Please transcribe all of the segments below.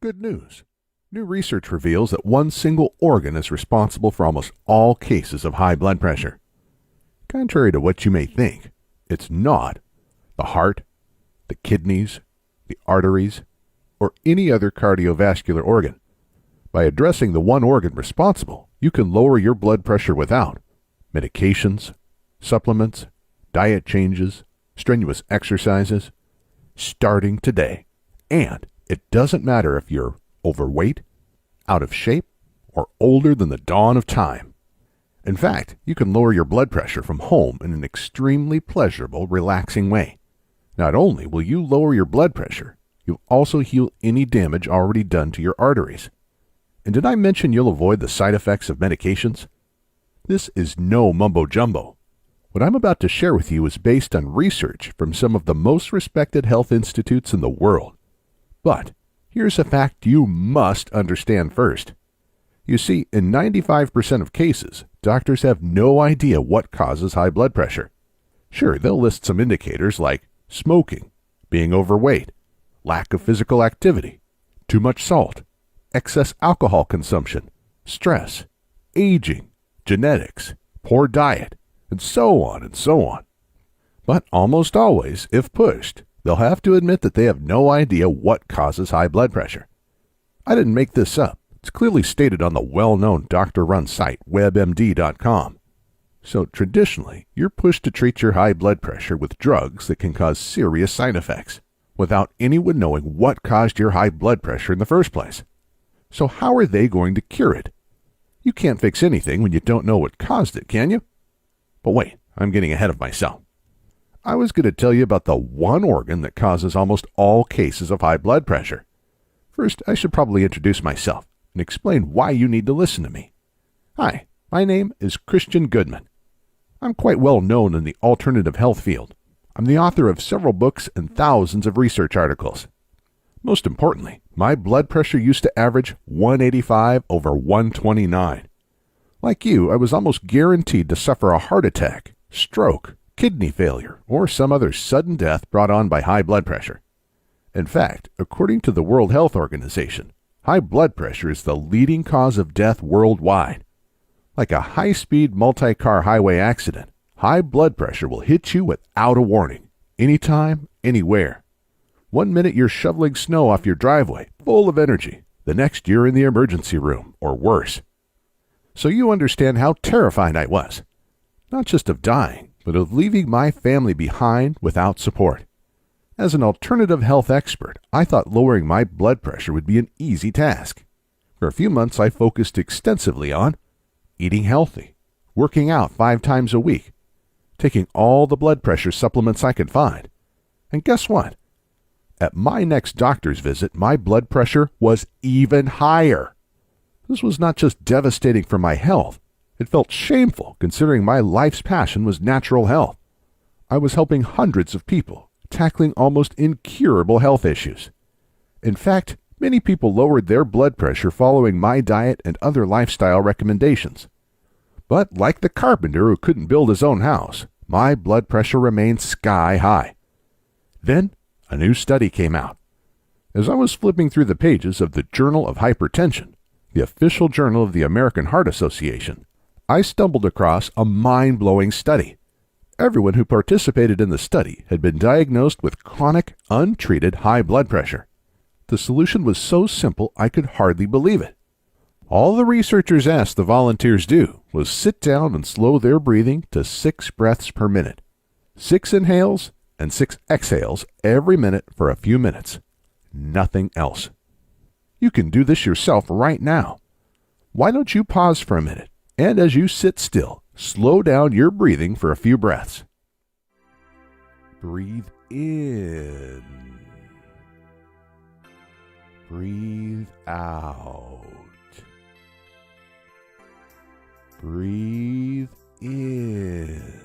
good news. New research reveals that one single organ is responsible for almost all cases of high blood pressure. Contrary to what you may think, it's not the heart, the kidneys, the arteries, or any other cardiovascular organ. By addressing the one organ responsible, you can lower your blood pressure without medications, supplements, diet changes, strenuous exercises, starting today. And it doesn't matter if you're overweight, out of shape, or older than the dawn of time. In fact, you can lower your blood pressure from home in an extremely pleasurable, relaxing way. Not only will you lower your blood pressure, you'll also heal any damage already done to your arteries. And did I mention you'll avoid the side effects of medications? This is no mumbo-jumbo. What I'm about to share with you is based on research from some of the most respected health institutes in the world. But here's a fact you must understand first. You see, in 95% of cases, doctors have no idea what causes high blood pressure. Sure, they'll list some indicators like smoking, being overweight, lack of physical activity, too much salt, excess alcohol consumption, stress, aging, genetics, poor diet, and so on and so on. But almost always, if pushed, they'll have to admit that they have no idea what causes high blood pressure. I didn't make this up. It's clearly stated on the well-known doctor-run site WebMD.com. So traditionally, you're pushed to treat your high blood pressure with drugs that can cause serious side effects, without anyone knowing what caused your high blood pressure in the first place. So how are they going to cure it? You can't fix anything when you don't know what caused it, can you? But wait, I'm getting ahead of myself. I was going to tell you about the one organ that causes almost all cases of high blood pressure. First, I should probably introduce myself and explain why you need to listen to me. Hi, my name is Christian Goodman. I'm quite well known in the alternative health field. I'm the author of several books and thousands of research articles. Most importantly, my blood pressure used to average 185/129. Like you, I was almost guaranteed to suffer a heart attack, stroke, kidney failure, or some other sudden death brought on by high blood pressure. In fact, according to the World Health Organization, high blood pressure is the leading cause of death worldwide. Like a high-speed multi-car highway accident, high blood pressure will hit you without a warning, anytime, anywhere. One minute you're shoveling snow off your driveway, full of energy. The next you're in the emergency room, or worse. So you understand how terrified I was. Not just of dying, but of leaving my family behind without support. As an alternative health expert, I thought lowering my blood pressure would be an easy task. For a few months, I focused extensively on eating healthy, working out 5 times a week, taking all the blood pressure supplements I could find. And guess what? At my next doctor's visit, my blood pressure was even higher. This was not just devastating for my health. It felt shameful considering my life's passion was natural health. I was helping hundreds of people, tackling almost incurable health issues. In fact, many people lowered their blood pressure following my diet and other lifestyle recommendations. But like the carpenter who couldn't build his own house, my blood pressure remained sky high. Then a new study came out. As I was flipping through the pages of the Journal of Hypertension, the official journal of the American Heart Association, I stumbled across a mind-blowing study. Everyone who participated in the study had been diagnosed with chronic, untreated high blood pressure. The solution was so simple I could hardly believe it. All the researchers asked the volunteers do was sit down and slow their breathing to 6 breaths per minute. 6 inhales and 6 exhales every minute for a few minutes. Nothing else. You can do this yourself right now. Why don't you pause for a minute, and as you sit still, slow down your breathing for a few breaths. Breathe in. Breathe out. Breathe in.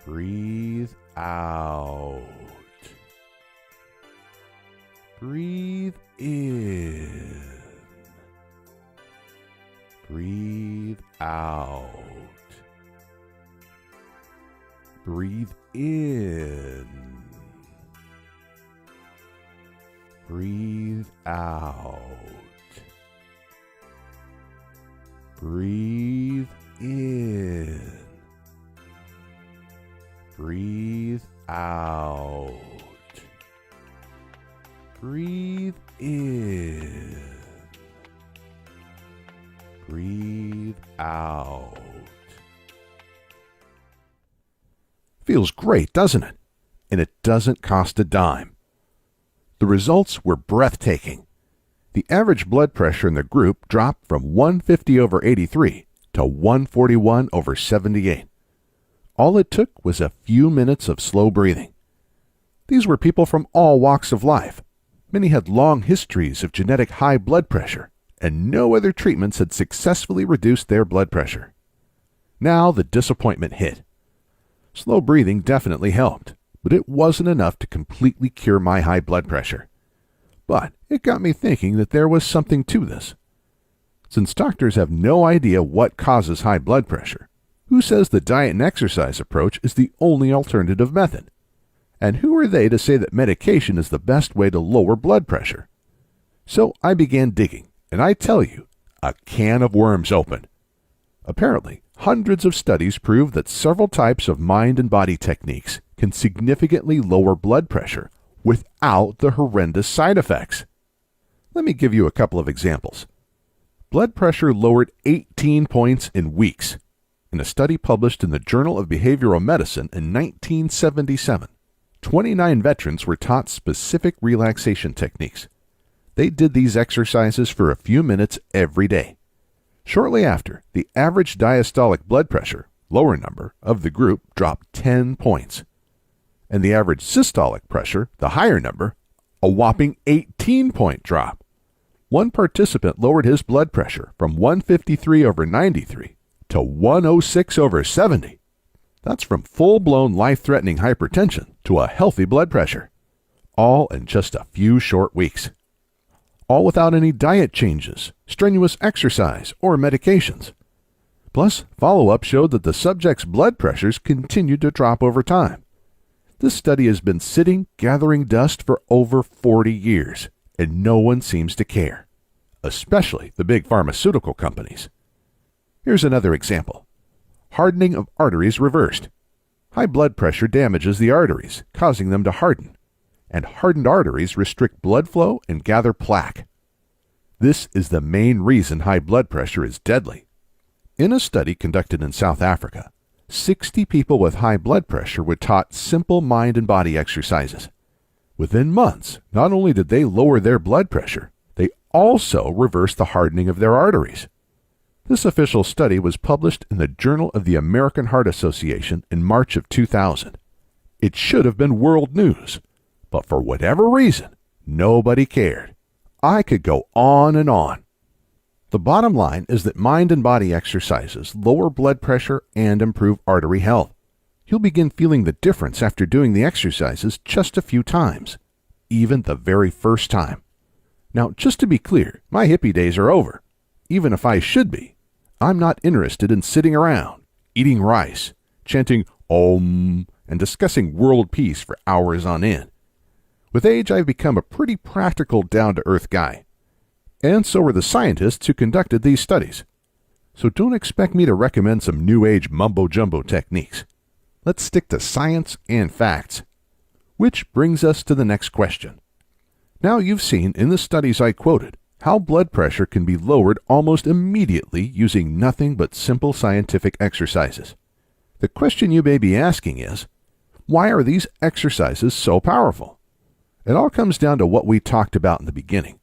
Breathe out. Breathe in. Breathe out. Breathe in. Breathe out. Breathe in. Breathe out. Breathe in. Breathe out. Feels great, doesn't it? And it doesn't cost a dime. The results were breathtaking. The average blood pressure in the group dropped from 150/83 to 141/78. All it took was a few minutes of slow breathing. These were people from all walks of life. Many had long histories of genetic high blood pressure, and no other treatments had successfully reduced their blood pressure. Now the disappointment hit. Slow breathing definitely helped, but it wasn't enough to completely cure my high blood pressure. But it got me thinking that there was something to this. Since doctors have no idea what causes high blood pressure, who says the diet and exercise approach is the only alternative method? And who are they to say that medication is the best way to lower blood pressure? So I began digging, and I tell you, a can of worms opened. Apparently, hundreds of studies prove that several types of mind and body techniques can significantly lower blood pressure without the horrendous side effects. Let me give you a couple of examples. Blood pressure lowered 18 points in weeks. In a study published in the Journal of Behavioral Medicine in 1977, 29 veterans were taught specific relaxation techniques. They did these exercises for a few minutes every day. Shortly after, the average diastolic blood pressure, lower number, of the group dropped 10 points. And the average systolic pressure, the higher number, a whopping 18-point drop. One participant lowered his blood pressure from 153/93 to 106/70. That's from full-blown life-threatening hypertension to a healthy blood pressure. All in just a few short weeks. All without any diet changes, strenuous exercise, or medications. Plus, follow-up showed that the subject's blood pressures continued to drop over time. This study has been sitting, gathering dust for over 40 years, and no one seems to care, especially the big pharmaceutical companies. Here's another example. Hardening of arteries reversed. High blood pressure damages the arteries, causing them to harden, and hardened arteries restrict blood flow and gather plaque. This is the main reason high blood pressure is deadly. In a study conducted in South Africa, 60 people with high blood pressure were taught simple mind and body exercises. Within months, not only did they lower their blood pressure, they also reversed the hardening of their arteries. This official study was published in the Journal of the American Heart Association in March of 2000. It should have been world news, but for whatever reason, nobody cared. I could go on and on. The bottom line is that mind and body exercises lower blood pressure and improve artery health. You'll begin feeling the difference after doing the exercises just a few times, even the very first time. Now, just to be clear, my hippie days are over. Even if I should be, I'm not interested in sitting around, eating rice, chanting Om, and discussing world peace for hours on end. With age, I've become a pretty practical, down-to-earth guy. And so are the scientists who conducted these studies. So don't expect me to recommend some new age mumbo-jumbo techniques. Let's stick to science and facts. Which brings us to the next question. Now you've seen in the studies I quoted how blood pressure can be lowered almost immediately using nothing but simple scientific exercises. The question you may be asking is, why are these exercises so powerful? It all comes down to what we talked about in the beginning.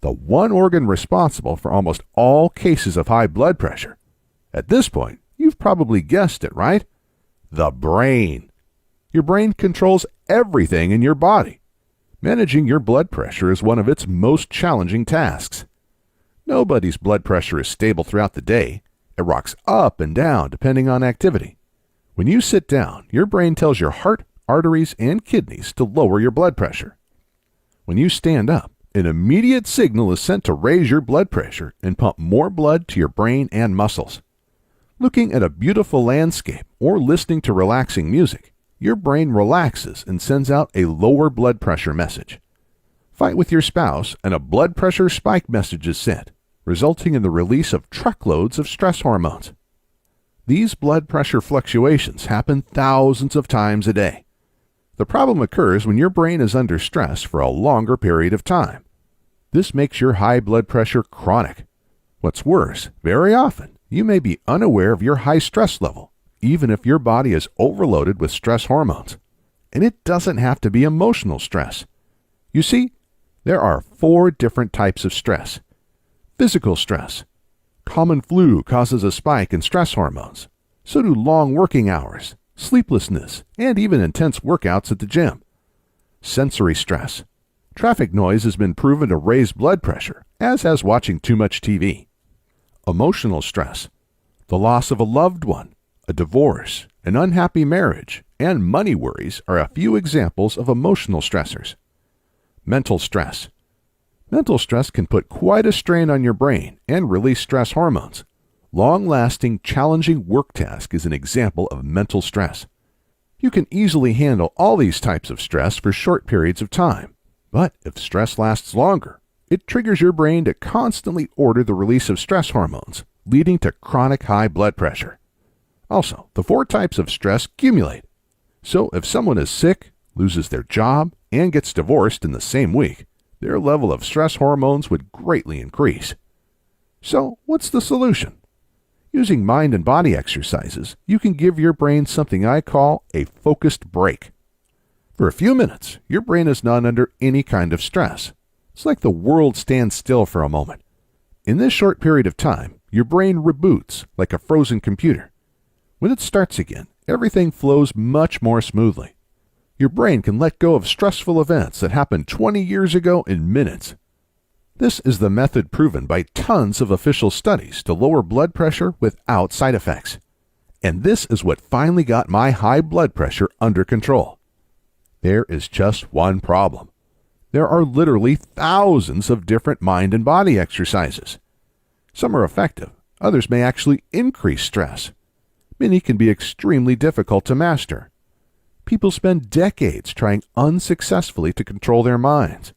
The one organ responsible for almost all cases of high blood pressure. At this point, you've probably guessed it, right? The brain. Your brain controls everything in your body. Managing your blood pressure is one of its most challenging tasks. Nobody's blood pressure is stable throughout the day. It rocks up and down depending on activity. When you sit down, your brain tells your heart, arteries, and kidneys to lower your blood pressure. When you stand up, an immediate signal is sent to raise your blood pressure and pump more blood to your brain and muscles. Looking at a beautiful landscape or listening to relaxing music, your brain relaxes and sends out a lower blood pressure message. Fight with your spouse and a blood pressure spike message is sent, resulting in the release of truckloads of stress hormones. These blood pressure fluctuations happen thousands of times a day. The problem occurs when your brain is under stress for a longer period of time. This makes your high blood pressure chronic. What's worse, very often, you may be unaware of your high stress level, even if your body is overloaded with stress hormones. And it doesn't have to be emotional stress. You see, there are 4 different types of stress. Physical stress. Common flu causes a spike in stress hormones. So do long working hours, sleeplessness, and even intense workouts at the gym. Sensory stress. Traffic noise has been proven to raise blood pressure, as has watching too much TV. Emotional stress. The loss of a loved one, a divorce, an unhappy marriage, and money worries are a few examples of emotional stressors. Mental stress. Mental stress can put quite a strain on your brain and release stress hormones. Long-lasting, challenging work task is an example of mental stress. You can easily handle all these types of stress for short periods of time, but if stress lasts longer, it triggers your brain to constantly order the release of stress hormones, leading to chronic high blood pressure. Also, the 4 types of stress accumulate. So if someone is sick, loses their job, and gets divorced in the same week, their level of stress hormones would greatly increase. So, what's the solution? Using mind and body exercises, you can give your brain something I call a focused break. For a few minutes, your brain is not under any kind of stress. It's like the world stands still for a moment. In this short period of time, your brain reboots like a frozen computer. When it starts again, everything flows much more smoothly. Your brain can let go of stressful events that happened 20 years ago in minutes. This is the method proven by tons of official studies to lower blood pressure without side effects. And this is what finally got my high blood pressure under control. There is just one problem. There are literally thousands of different mind and body exercises. Some are effective, others may actually increase stress. Many can be extremely difficult to master. People spend decades trying unsuccessfully to control their minds.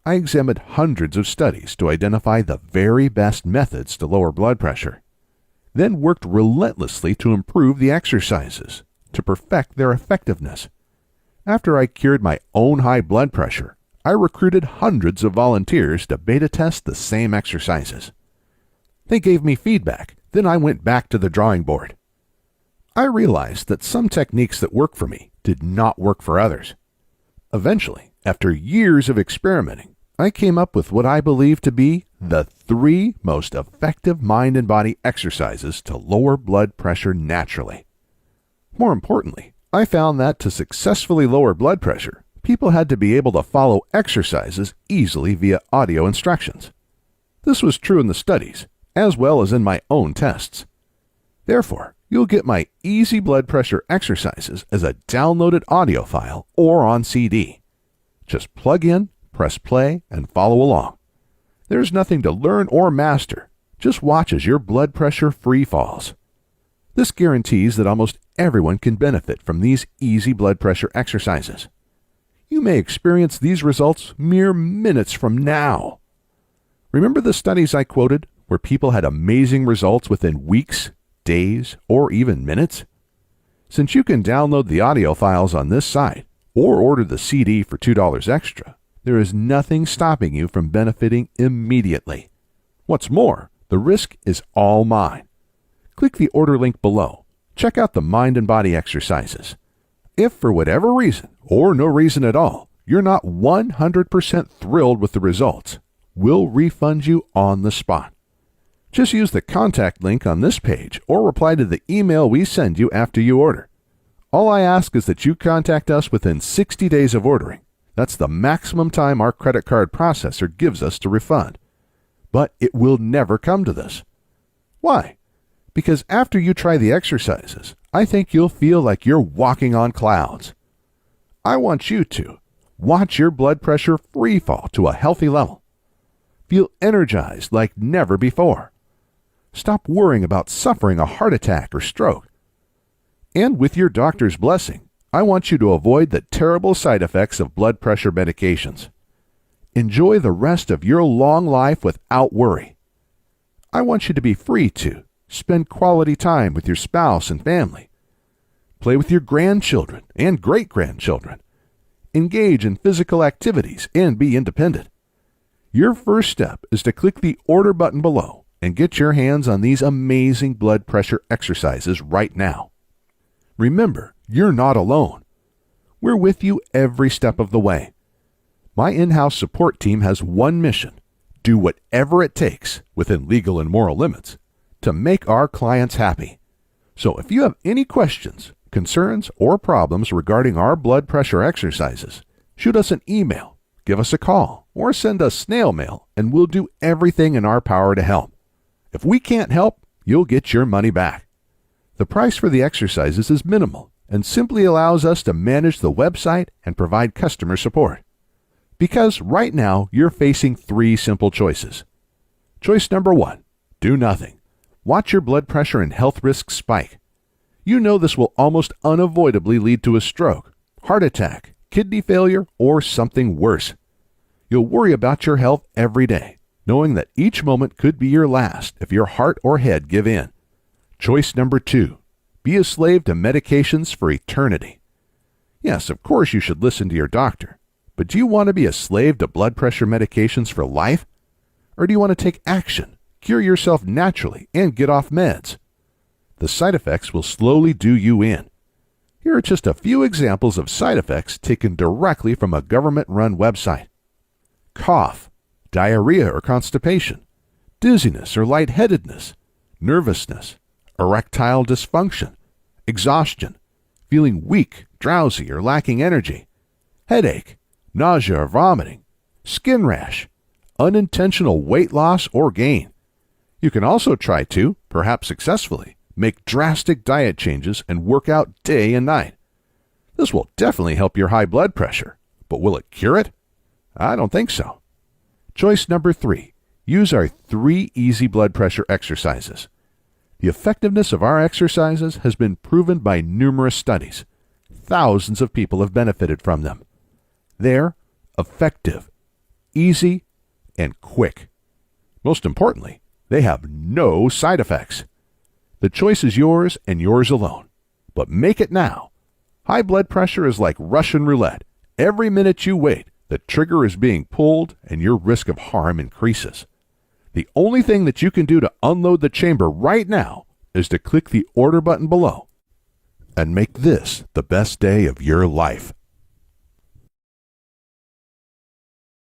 I examined hundreds of studies to identify the very best methods to lower blood pressure, then worked relentlessly to improve the exercises, to perfect their effectiveness. After I cured my own high blood pressure, I recruited hundreds of volunteers to beta test the same exercises. They gave me feedback, then I went back to the drawing board. I realized that some techniques that worked for me did not work for others. Eventually, after years of experimenting, I came up with what I believe to be the 3 most effective mind and body exercises to lower blood pressure naturally. More importantly, I found that to successfully lower blood pressure, people had to be able to follow exercises easily via audio instructions. This was true in the studies, as well as in my own tests. Therefore, you'll get my easy blood pressure exercises as a downloaded audio file or on CD. Just plug in, press play, and follow along. There's nothing to learn or master. Just watch as your blood pressure free falls. This guarantees that almost everyone can benefit from these easy blood pressure exercises. You may experience these results mere minutes from now. Remember the studies I quoted where people had amazing results within weeks, days, or even minutes? Since you can download the audio files on this site or order the CD for $2 extra, there is nothing stopping you from benefiting immediately. What's more, the risk is all mine. Click the order link below. Check out the mind and body exercises. If for whatever reason, or no reason at all, you're not 100% thrilled with the results, we'll refund you on the spot. Just use the contact link on this page or reply to the email we send you after you order. All I ask is that you contact us within 60 days of ordering. That's the maximum time our credit card processor gives us to refund. But it will never come to this. Why? Because after you try the exercises, I think you'll feel like you're walking on clouds. I want you to watch your blood pressure free fall to a healthy level. Feel energized like never before. Stop worrying about suffering a heart attack or stroke. And with your doctor's blessing, I want you to avoid the terrible side effects of blood pressure medications. Enjoy the rest of your long life without worry. I want you to be free to spend quality time with your spouse and family. Play with your grandchildren and great-grandchildren. Engage in physical activities and be independent. Your first step is to click the order button below and get your hands on these amazing blood pressure exercises right now. Remember, you're not alone. We're with you every step of the way. My in-house support team has one mission: do whatever it takes, within legal and moral limits, to make our clients happy. So if you have any questions, concerns, or problems regarding our blood pressure exercises, shoot us an email, give us a call, or send us snail mail, and we'll do everything in our power to help. If we can't help, you'll get your money back. The price for the exercises is minimal and simply allows us to manage the website and provide customer support. Because right now, you're facing 3 simple choices. Choice number 1, do nothing. Watch your blood pressure and health risks spike. You know this will almost unavoidably lead to a stroke, heart attack, kidney failure, or something worse. You'll worry about your health every day, knowing that each moment could be your last if your heart or head give in. Choice number 2, be a slave to medications for eternity. Yes, of course you should listen to your doctor. But do you want to be a slave to blood pressure medications for life? Or do you want to take action, cure yourself naturally, and get off meds? The side effects will slowly do you in. Here are just a few examples of side effects taken directly from a government-run website. Cough, diarrhea or constipation, dizziness or lightheadedness, nervousness, erectile dysfunction, exhaustion, feeling weak, drowsy, or lacking energy, headache, nausea or vomiting, skin rash, unintentional weight loss or gain. You can also try to, perhaps successfully, make drastic diet changes and work out day and night. This will definitely help your high blood pressure, but will it cure it? I don't think so. Choice number 3, use our 3 easy blood pressure exercises. The effectiveness of our exercises has been proven by numerous studies. Thousands of people have benefited from them. They're effective, easy, and quick. Most importantly, they have no side effects. The choice is yours and yours alone. But make it now. High blood pressure is like Russian roulette. Every minute you wait, the trigger is being pulled and your risk of harm increases. The only thing that you can do to unload the chamber right now is to click the order button below and make this the best day of your life.